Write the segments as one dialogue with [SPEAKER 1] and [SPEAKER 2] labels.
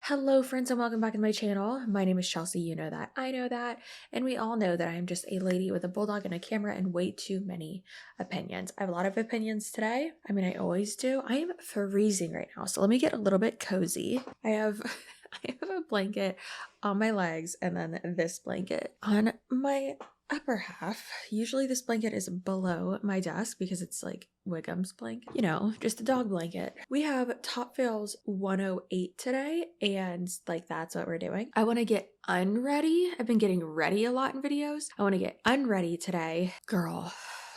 [SPEAKER 1] Hello friends and welcome back to my channel. My name is Chelsea, you know that, I know that, and we all know that I am just a lady with a bulldog and a camera and way too many opinions. I have a lot of opinions today. I mean, I always do. I am freezing right now, so let me get a little bit cozy. I have a blanket on my legs and then this blanket on my upper half. Usually this blanket is below my desk because it's like Wigham's blanket, you know, just a dog blanket. We have Top Fails 108 today, and like that's what we're doing. I want to get unready. I've been getting ready a lot in videos. I want to get unready today. Girl,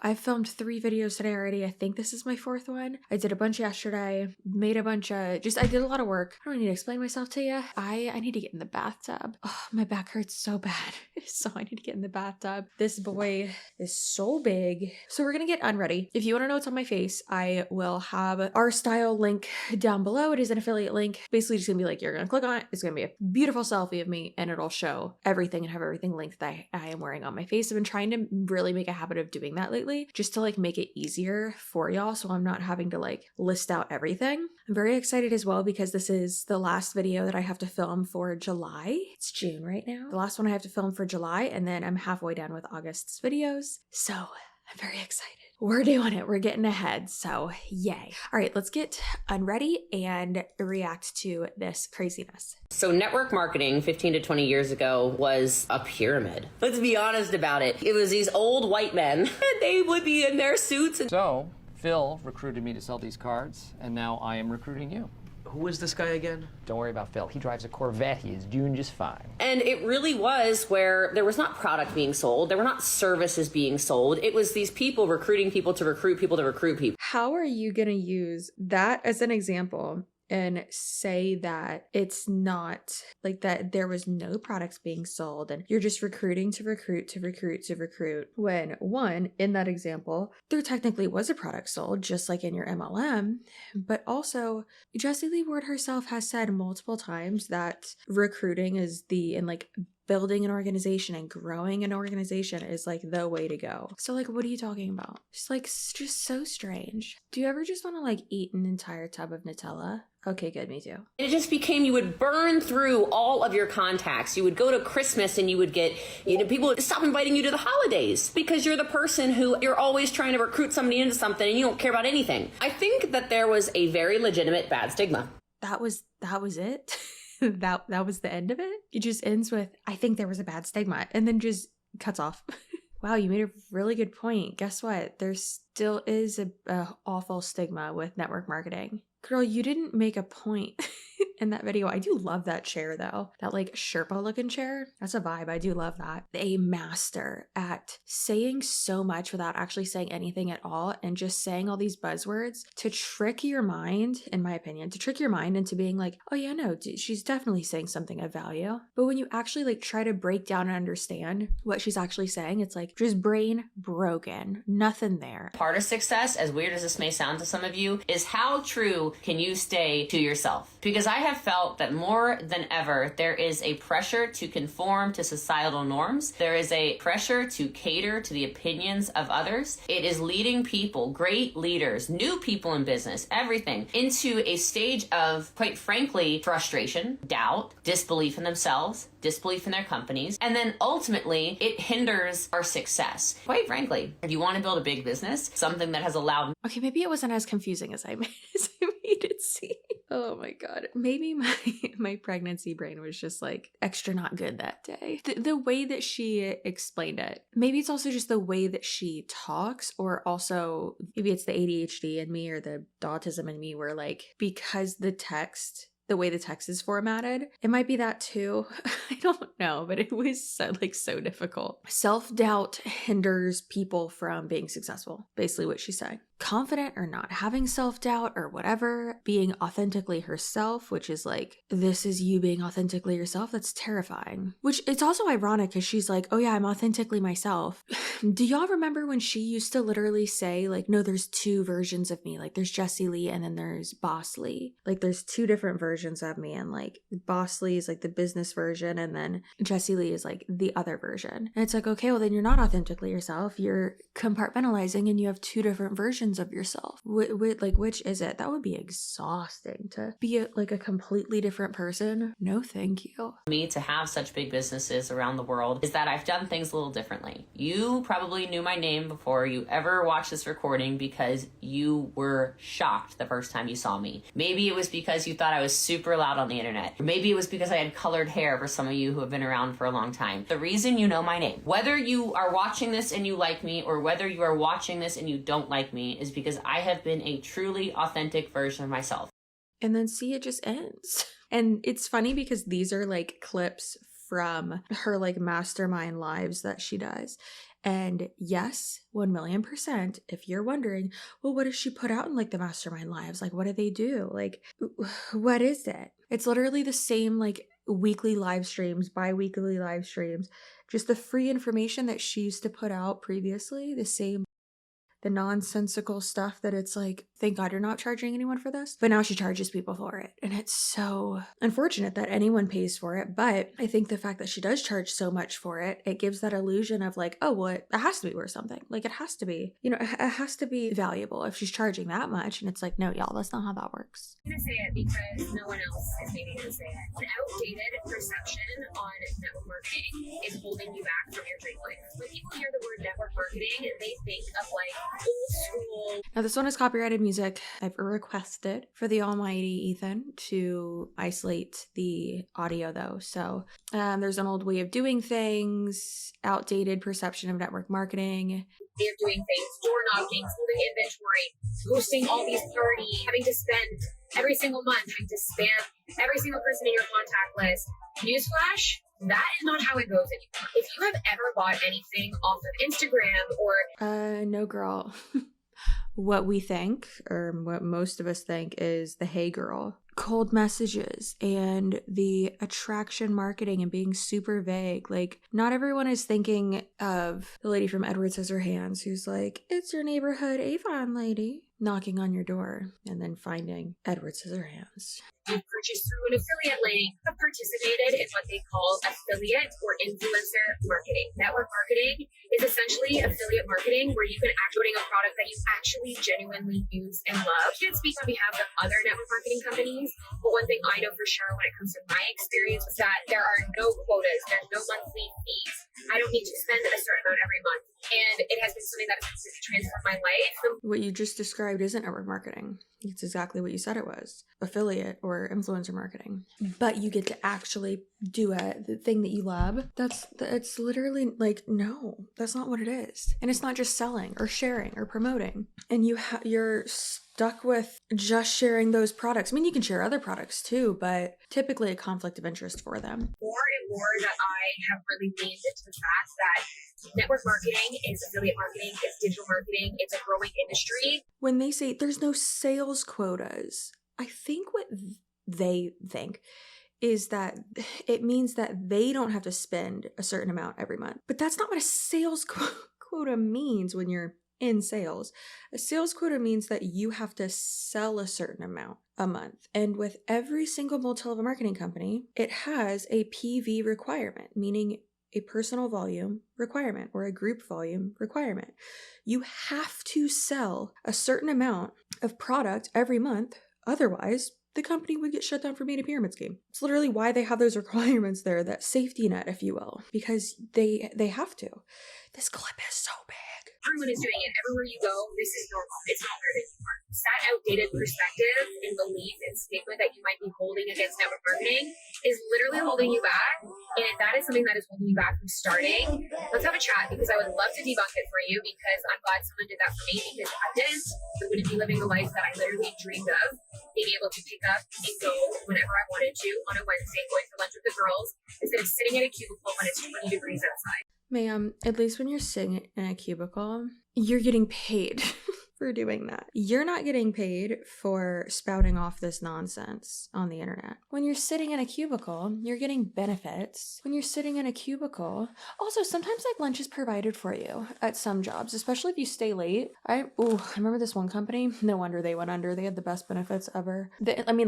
[SPEAKER 1] I filmed 3 videos today already. I think this is my 4th one. I did a bunch yesterday, made a bunch of, I did a lot of work. I don't need to explain myself to you. I need to get in the bathtub. Oh, my back hurts so bad. So I need to get in the bathtub. This boy is so big. So we're gonna get unready. If you wanna know what's on my face, I will have our style link down below. It is an affiliate link. Basically just gonna be like, you're gonna click on it. It's gonna be a beautiful selfie of me and it'll show everything and have everything linked that I am wearing on my face. I've been trying to really make a habit of doing that lately, just to like make it easier for y'all so I'm not having to like list out everything. I'm very excited as well because this is the last video that I have to film for July. It's June right now. The last one I have to film for July, and then I'm halfway done with August's videos. So I'm very excited. We're doing it. We're getting ahead. So yay. All right, let's get unready and react to this craziness.
[SPEAKER 2] So network marketing 15 to 20 years ago was a pyramid. Let's be honest about it. It was these old white men and they would be in their suits.
[SPEAKER 3] So Phil recruited me to sell these cards, and now I am recruiting you.
[SPEAKER 4] Who is this guy again?
[SPEAKER 5] Don't worry about Phil. He drives a Corvette. He is doing just fine.
[SPEAKER 2] And it really was where there was not product being sold. There were not services being sold. It was these people recruiting people to recruit people to recruit people.
[SPEAKER 1] How are you going to use that as an example and say that it's not like that there was no products being sold and you're just recruiting to recruit to recruit to recruit, when one, in that example, there technically was a product sold just like in your MLM, but also Jessie Lee Ward herself has said multiple times that recruiting is like building an organization and growing an organization is like the way to go. So like, what are you talking about? Just so strange. Do you ever just want to like eat an entire tub of Nutella? Okay, good, me too.
[SPEAKER 2] It just became, you would burn through all of your contacts. You would go to Christmas and you would get, people would stop inviting you to the holidays because you're the person who you're always trying to recruit somebody into something and you don't care about anything. I think that there was a very legitimate bad stigma.
[SPEAKER 1] That was it? that was the end of it? It just ends with, I think there was a bad stigma, and then just cuts off. Wow, you made a really good point. Guess what? There still is a awful stigma with network marketing. Girl, you didn't make a point in that video. I do love that chair though. That like Sherpa looking chair. That's a vibe. I do love that. A master at saying so much without actually saying anything at all and just saying all these buzzwords to trick your mind, in my opinion, to trick your mind into being like, oh yeah, no, she's definitely saying something of value. But when you actually like try to break down and understand what she's actually saying, it's like just brain broken. Nothing there.
[SPEAKER 2] Part of success, as weird as this may sound to some of you, is how true can you stay to yourself? Because I have felt that more than ever, there is a pressure to conform to societal norms. There is a pressure to cater to the opinions of others. It is leading people, great leaders, new people in business, everything, into a stage of, quite frankly, frustration, doubt, disbelief in themselves, disbelief in their companies, and then ultimately it hinders our success. Quite frankly, if you want to build a big business, something that has allowed...
[SPEAKER 1] Okay, maybe it wasn't as confusing as I made it seem. Oh my god. Maybe my pregnancy brain was just like extra not good that day. The way that she explained it. Maybe it's also just the way that she talks, or also maybe it's the ADHD in me or the autism in me where like, because the way the text is formatted, it might be that too. I don't know, but it was so difficult. Self-doubt hinders people from being successful, basically what she's saying. Confident or not having self-doubt or whatever, being authentically herself, which is like, this is you being authentically yourself, that's terrifying. Which it's also ironic because she's like, oh yeah, I'm authentically myself. do y'all remember when she used to literally say, like, no, there's two versions of me. Like, there's Jessie Lee and then there's BossLee. Like, there's two different versions of me. And, like, BossLee is, like, the business version. And then Jessie Lee is, like, the other version. And it's like, okay, well, then you're not authentically yourself. You're compartmentalizing and you have two different versions of yourself. Which is it? That would be exhausting to be, like, a completely different person. No, thank you.
[SPEAKER 2] Me to have such big businesses around the world is that I've done things a little differently. You probably knew my name before you ever watched this recording because you were shocked the first time you saw me. Maybe it was because you thought I was super loud on the internet. Or maybe it was because I had colored hair for some of you who have been around for a long time. The reason you know my name, whether you are watching this and you like me or whether you are watching this and you don't like me, is because I have been a truly authentic version of myself.
[SPEAKER 1] And then see, it just ends. And it's funny because these are like clips from her like mastermind lives that she does. And yes, 1,000,000%, if you're wondering, well, what does she put out in like the mastermind lives? Like, what do they do? Like, what is it? It's literally the same like weekly live streams, bi-weekly live streams, just the free information that she used to put out previously, the nonsensical stuff that it's like, thank God you're not charging anyone for this. But now she charges people for it. And it's so unfortunate that anyone pays for it. But I think the fact that she does charge so much for it, it gives that illusion of like, oh, well, it has to be worth something. Like it has to be, it has to be valuable if she's charging that much. And it's like, no, y'all, that's not how that works.
[SPEAKER 4] I'm going to say it because no one else is maybe going to say it. An outdated perception on network marketing is holding you back from your dream life. When people hear the word network marketing, they think of like old school.
[SPEAKER 1] Now this one is copyrighted music. I've requested for the almighty Ethan to isolate the audio though. So there's an old way of doing things, outdated perception of network marketing.
[SPEAKER 4] Way of doing things, door knocking, holding inventory, hosting all these parties, having to spend every single month, having to spam every single person in your contact list. Newsflash, that is not how it goes anymore. If you have ever bought anything off of Instagram or...
[SPEAKER 1] No, girl. What we think, or what most of us think, is the hey girl. Cold messages and the attraction marketing and being super vague. Like, not everyone is thinking of the lady from Edward Scissorhands who's like, it's your neighborhood Avon lady knocking on your door and then finding Edward Scissorhands.
[SPEAKER 4] You purchase through an affiliate link, have participated in what they call affiliate or influencer marketing. Network marketing is essentially affiliate marketing where you can actually a product that you actually genuinely use and love. I can't speak on behalf of other network marketing companies, but one thing I know for sure when it comes to my experience is that there are no quotas, there's no monthly fees. I don't need to spend a certain amount every month. And it has been something that has completely transformed my life.
[SPEAKER 1] What you just described isn't network marketing. It's exactly what you said it was. Affiliate or influencer marketing. But you get to actually do the thing that you love. It's literally like, no, that's not what it is. And it's not just selling or sharing or promoting. And you're stuck with just sharing those products. I mean, you can share other products too, but typically a conflict of interest for them.
[SPEAKER 4] More and more that I have really leaned into the fact that network marketing is affiliate marketing, it's digital marketing, it's a growing industry.
[SPEAKER 1] When they say there's no sales quotas, I think what they think is that it means that they don't have to spend a certain amount every month. But that's not what a sales quota means when you're in sales. A sales quota means that you have to sell a certain amount a month. And with every single multi-level marketing company, it has a PV requirement, meaning a personal volume requirement or a group volume requirement. You have to sell a certain amount of product every month. Otherwise, the company would get shut down for being a pyramid scheme. It's literally why they have those requirements there, that safety net, if you will, because they have to. This clip is so big.
[SPEAKER 4] Everyone is doing it. Everywhere you go, this is normal. It's not weird anymore. That outdated perspective and belief and stigma that you might be holding against network marketing is literally holding you back. And if that is something that is holding you back from starting, let's have a chat, because I would love to debunk it for you, because I'm glad someone did that for me, because I didn't. I wouldn't be living the life that I literally dreamed of, being able to pick up and go whenever I wanted to on a Wednesday, going for lunch with the girls, instead of sitting in a cubicle when it's 20 degrees outside.
[SPEAKER 1] Ma'am, at least when you're sitting in a cubicle, you're getting paid for doing that. You're not getting paid for spouting off this nonsense on the internet. When you're sitting in a cubicle, you're getting benefits. When you're sitting in a cubicle, also sometimes like lunch is provided for you at some jobs, especially if you stay late. I remember this one company. No wonder they went under. They had the best benefits ever.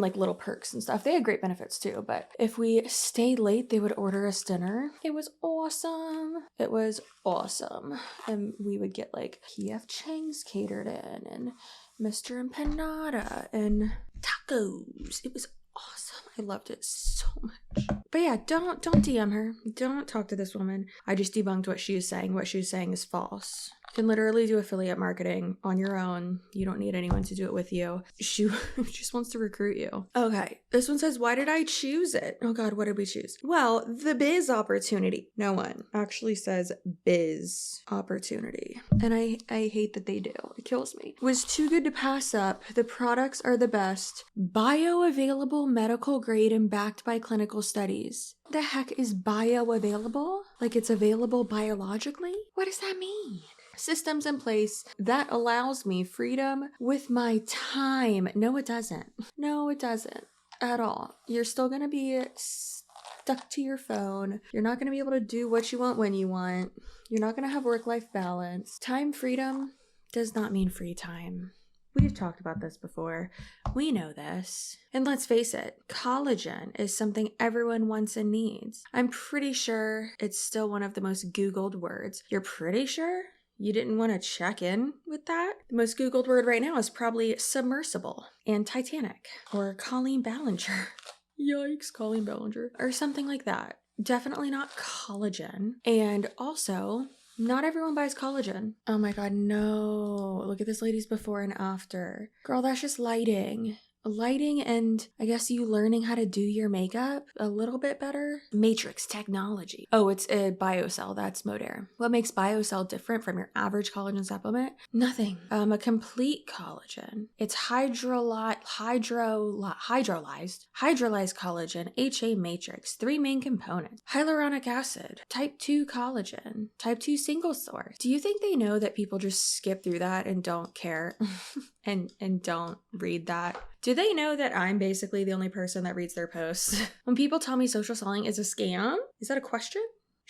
[SPEAKER 1] Like little perks and stuff. They had great benefits too, but if we stayed late, they would order us dinner. It was awesome. It was awesome. And we would get like PF Chang's catered in and Mr. Empanada and tacos. It was awesome. I loved it so much. But yeah, don't DM her. Don't talk to this woman. I just debunked what she was saying. What she was saying is false. You can literally do affiliate marketing on your own. You don't need anyone to do it with you. She just wants to recruit you. Okay, this one says, why did I choose it? Oh God, what did we choose? Well, the biz opportunity. No one actually says biz opportunity. And I hate that they do. It kills me. It was too good to pass up. The products are the best. Bioavailable, medical grade, and backed by clinical studies. The heck is bioavailable? Like it's available biologically? What does that mean? Systems in place that allows me freedom with my time. No, it doesn't. No, it doesn't at all. You're still going to be stuck to your phone. You're not going to be able to do what you want when you want. You're not going to have work-life balance. Time freedom does not mean free time. We've talked about this before. We know this. And let's face it, collagen is something everyone wants and needs. I'm pretty sure it's still one of the most Googled words. You're pretty sure? You didn't want to check in with that? The most Googled word right now is probably submersible and Titanic or Colleen Ballinger. Yikes, Colleen Ballinger. Or something like that. Definitely not collagen. And also, not everyone buys collagen. Oh my God, no. Look at this lady's before and after. Girl, that's just lighting. Lighting and I guess you learning how to do your makeup a little bit better. Matrix technology. Oh, it's a BioCell. That's Modere. What makes BioCell different from your average collagen supplement? Nothing. A complete collagen. It's hydrolyzed collagen, HA matrix, 3 main components. Hyaluronic acid, type 2 collagen, type 2 single source. Do you think they know that people just skip through that and don't care? and don't read that? Do they know that I'm basically the only person that reads their posts? When people tell me social selling is a scam, is that a question?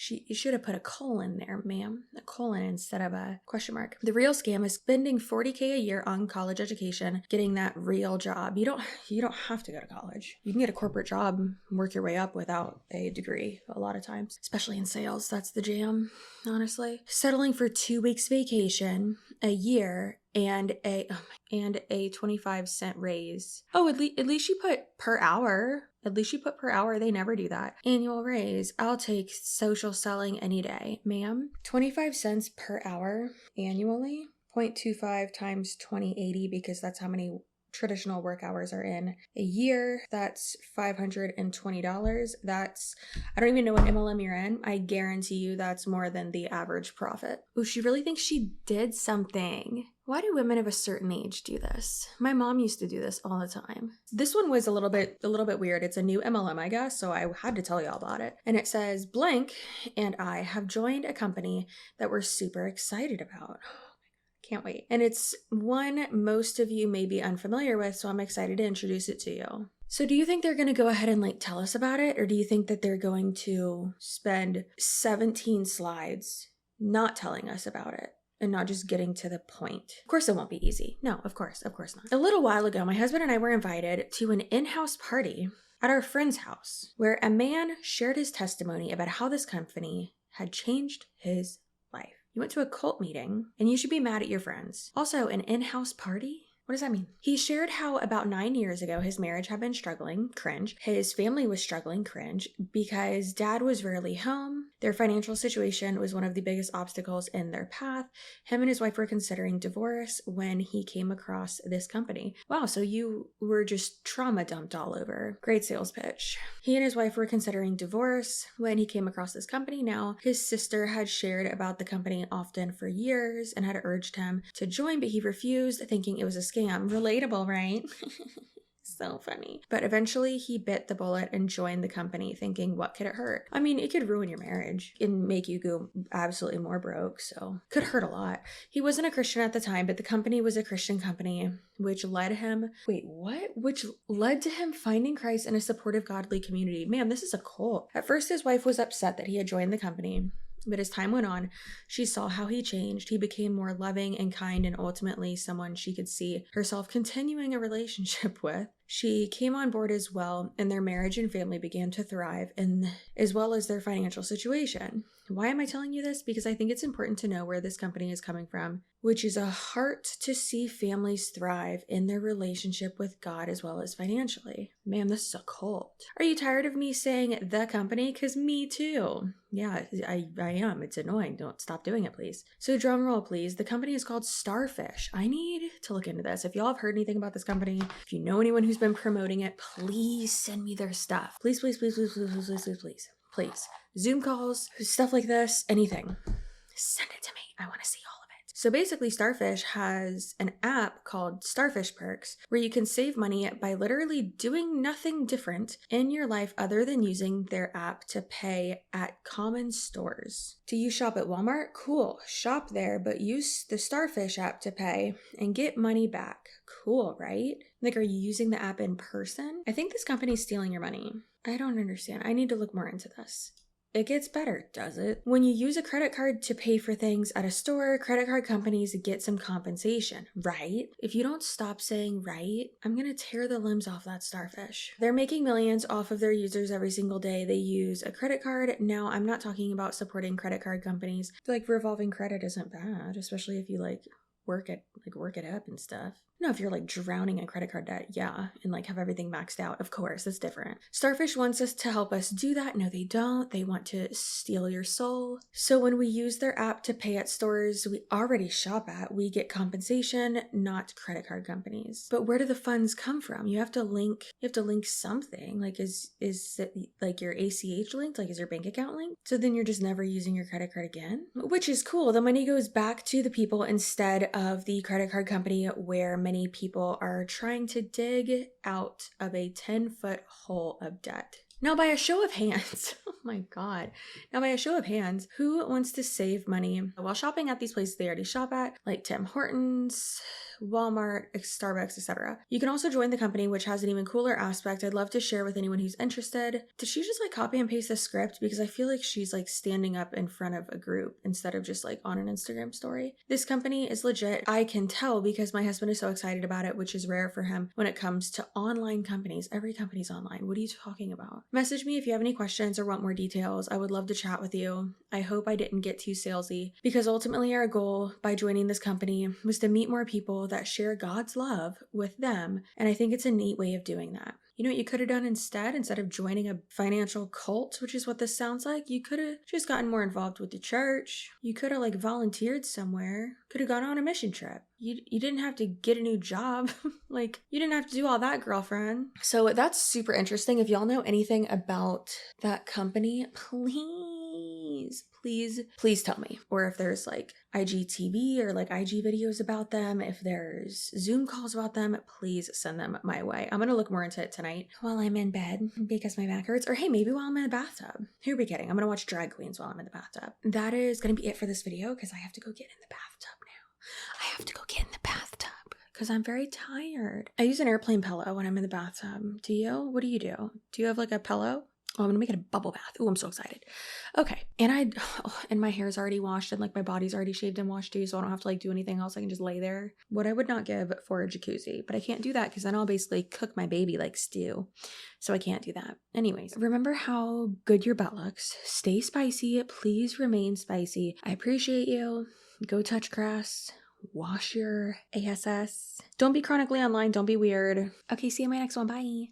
[SPEAKER 1] You should have put a colon there, ma'am. A colon instead of a question mark. The real scam is spending $40K a year on college education, getting that real job. You don't have to go to college. You can get a corporate job and work your way up without a degree a lot of times, especially in sales. That's the jam, honestly. Settling for 2 weeks vacation a year and a 25-cent raise. Oh, at least you put per hour. At least you put per hour. They never do that. Annual raise. I'll take social selling any day. Ma'am, 25 cents per hour annually. 0.25 times 2080 because that's how many traditional work hours are in a year. That's $520. That's, I don't even know what MLM you're in. I guarantee you that's more than the average profit. Oh, she really thinks she did something. Why do women of a certain age do this? My mom used to do this all the time. This one was a little bit weird. It's a new MLM, I guess, so I had to tell y'all about it. And it says, blank and I have joined a company that we're super excited about. Can't wait. And it's one most of you may be unfamiliar with, so I'm excited to introduce it to you. So do you think they're going to go ahead and tell us about it? Or do you think that they're going to spend 17 slides not telling us about it and not just getting to the point? Of course it won't be easy. No, of course not. A little while ago, my husband and I were invited to an in-house party at our friend's house where a man shared his testimony about how this company had changed his life. You went to a cult meeting and you should be mad at your friends. Also, an in-house party? What does that mean? He shared how about 9 years ago his marriage had been struggling, cringe. His family was struggling, cringe, because dad was rarely home. Their financial situation was one of the biggest obstacles in their path. Him and his wife were considering divorce when he came across this company. Wow, so you were just trauma dumped all over. Great sales pitch. He and his wife were considering divorce when he came across this company. Now, his sister had shared about the company often for years and had urged him to join, but he refused, thinking it was a scam. Relatable, right? so funny. But eventually he bit the bullet and joined the company thinking, what could it hurt? I mean, it could ruin your marriage and make you go absolutely more broke. So could hurt a lot. He wasn't a Christian at the time, but the company was a Christian company, which led him, which led to him finding Christ in a supportive, godly community. Man, this is a cult. At first, his wife was upset that he had joined the company. But as time went on, she saw how he changed. He became more loving and kind, and ultimately someone she could see herself continuing a relationship with. She came on board as well, and their marriage and family began to thrive, and as well as their financial situation. Why am I telling you this? Because I think it's important to know where this company is coming from, which is a heart to see families thrive in their relationship with God as well as financially. Man, this is a cult. Are you tired of me saying the company? Because me too. Yeah, I am. It's annoying. Don't stop doing it, please. So drum roll, please. The company is called Starfish. I need to look into this. If y'all have heard anything about this company, if you know anyone who's been promoting it, please send me their stuff. Please, please, please, please, please, please, please, please, please. Please. Zoom calls, stuff like this, anything. Send it to me. I want to see all of it. So basically, Starfish has an app called Starfish Perks where you can save money by literally doing nothing different in your life other than using their app to pay at common stores. Do you shop at Walmart? Cool. Shop there, but use the Starfish app to pay and get money back. Cool, right? Like, are you using the app in person? I think this company's stealing your money. I don't understand. I need to look more into this. It gets better, does it? When you use a credit card to pay for things at a store, credit card companies get some compensation, right? If you don't stop saying right, I'm gonna tear the limbs off that Starfish. They're making millions off of their users every single day. They use a credit card. Now, I'm not talking about supporting credit card companies. Like, revolving credit isn't bad, especially if you work it up and stuff. No, if you're drowning in credit card debt, yeah, and have everything maxed out, of course, that's different. Starfish wants us to help us do that. No, they don't. They want to steal your soul. So when we use their app to pay at stores we already shop at, we get compensation, not credit card companies. But where do the funds come from? You have to link something. Is it your ACH linked? Is your bank account linked? So then you're just never using your credit card again? Which is cool. The money goes back to the people instead of the credit card company, where many people are trying to dig out of a 10-foot hole of debt. Now, by a show of hands, oh my God. Now, by a show of hands, who wants to save money while shopping at these places they already shop at, like Tim Hortons, Walmart, Starbucks, etc.? You can also join the company, which has an even cooler aspect I'd love to share with anyone who's interested. Did she just copy and paste the script? Because I feel like she's standing up in front of a group instead of just on an Instagram story. This company is legit. I can tell because my husband is so excited about it, which is rare for him when it comes to online companies. Every company's online. What are you talking about? Message me if you have any questions or want more details. I would love to chat with you. I hope I didn't get too salesy, because ultimately our goal by joining this company was to meet more people that share God's love with them, and I think it's a neat way of doing that. You know what you could have done instead of joining a financial cult, which is what this sounds like? You could have just gotten more involved with the church. You could have volunteered somewhere. Could have gone on a mission trip. You didn't have to get a new job. You didn't have to do all that, girlfriend. So that's super interesting. If y'all know anything about that company, please tell me. Or if there's IGTV or IG videos about them, if there's Zoom calls about them, please send them my way. I'm gonna look more into it tonight while I'm in bed because my back hurts, or hey, maybe while I'm in the bathtub. Who are we kidding? I'm gonna watch drag queens while I'm in the bathtub. That is gonna be it for this video because I have to go get in the bathtub now. I have to go get in the bathtub because I'm very tired. I use an airplane pillow when I'm in the bathtub. Do you? What do you do? Do you have a pillow? Oh, I'm gonna make it a bubble bath. Oh, I'm so excited. Okay. And my hair's already washed and my body's already shaved and washed too, so I don't have to do anything else. I can just lay there. What I would not give for a jacuzzi, but I can't do that because then I'll basically cook my baby like stew. So I can't do that. Anyways, remember how good your butt looks. Stay spicy. Please remain spicy. I appreciate you. Go touch grass. Wash your ASS. Don't be chronically online. Don't be weird. Okay, see you in my next one. Bye.